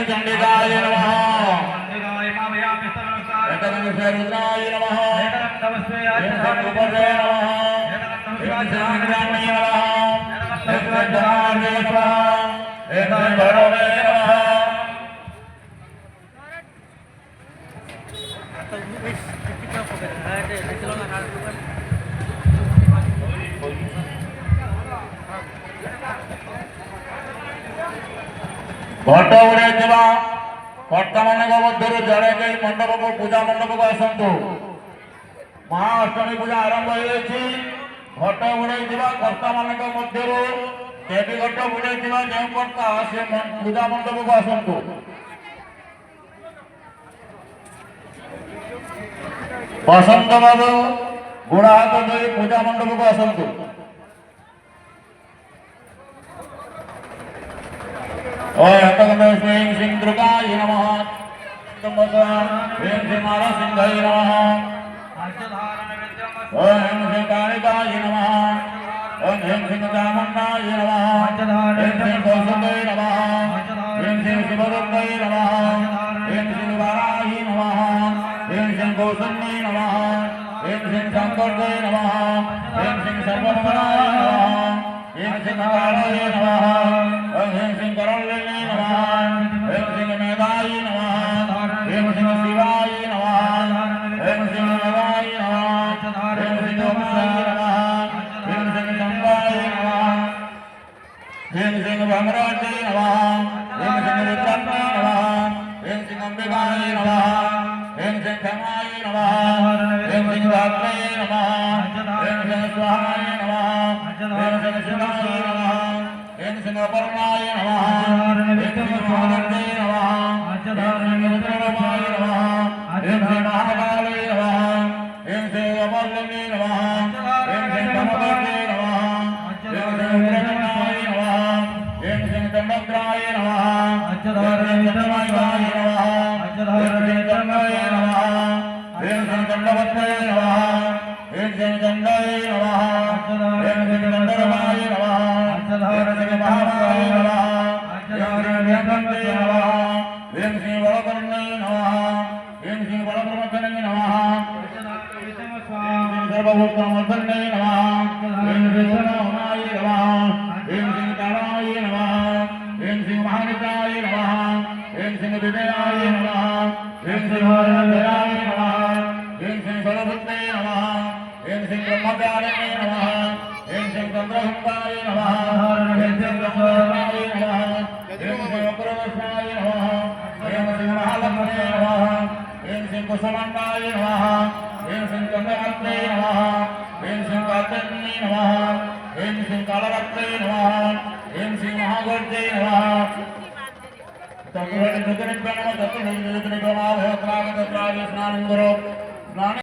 चंडिकाय नमः रुद्राय नमः घट उड़े कर्ता मान मध्य जड़े गई मंडप को पूजा मंडप को आसतु महाअष्टमी पूजा आरंभ हो घट उड़े कर्ता मान मध्य देवी घट उड़े जो कर्ता से पूजा मंडप को आसतु बसंत बाबू बुढ़ा हाथ धरी पूजा मंडप को आसतु सिंह दुर्गाय नमः सिंह सिंहाय नमः सिंह कालिकाय नमः सिंह चामुंडाय नमः सिंह कौसुकाय नमः सिंह शिवदत्ताय नमः सिंह वाराय नमः सिंह कौसुम्यै नमः सिंह शंकराय नमः सिंह सर्वमंगलाय नमः सिंह कालाय नमः सिंह करुणाय नमः सिंह मेधाय नमः सिंह शिवाय नमः सिंह मेधाय नमः सिंह ओमाय नमः सिंह शंकाय नमः सिंह भंगराय नमः सिंह रुद्राय नमः सिंह अंबिकाय नमः सिंह क्षमाय नमः सिंह धात्रे नमः सिंह स्वाहाय नमः सिंह शिवाय नमः सिंह अपर्णाय नमः सिंह महानंदे नमः सिंह रुद्रमाय नमः सिंह महाकाले नमः सिंह अमरलिंगे नमः सिंह धनवते नमः सिंह रुद्रमाय नमः सिंह दंडग्राय नमः सिंह दंडमाय नमः सिंह दंडाय नमः सिंह दंडवते नमः सिंह दंडाय नमः सिंह दंडरमाय नमः सिंह महाकाय नमः सिंह व्यंकटे नमः सिंह बलकर्णे नमः सिंह बलप्रमथने नमः सिंह सर्वभूतमर्दने नमः सिंह विष्णुनाय नमः सिंह कालाय नमः सिंह महानिताय नमः सिंह विजयाय नमः सिंह हरदयाय नमः सिंह सरस्वते नमः सिंह ब्रह्मचारिणे नमः सिंह चंद्रगुप्ताय नमः सिंह ब्रह्मचाय नमः सिंह अप्रवस्नाय नमः सिंह महालक्ष्मी नमः सिंह कुसुमंडाय नमः सिंह चंद्रहस्ते नमः सिंह कात्यायने नमः सिंह कालरत्ने नमः सिंह महागौर्ये नमः तत्व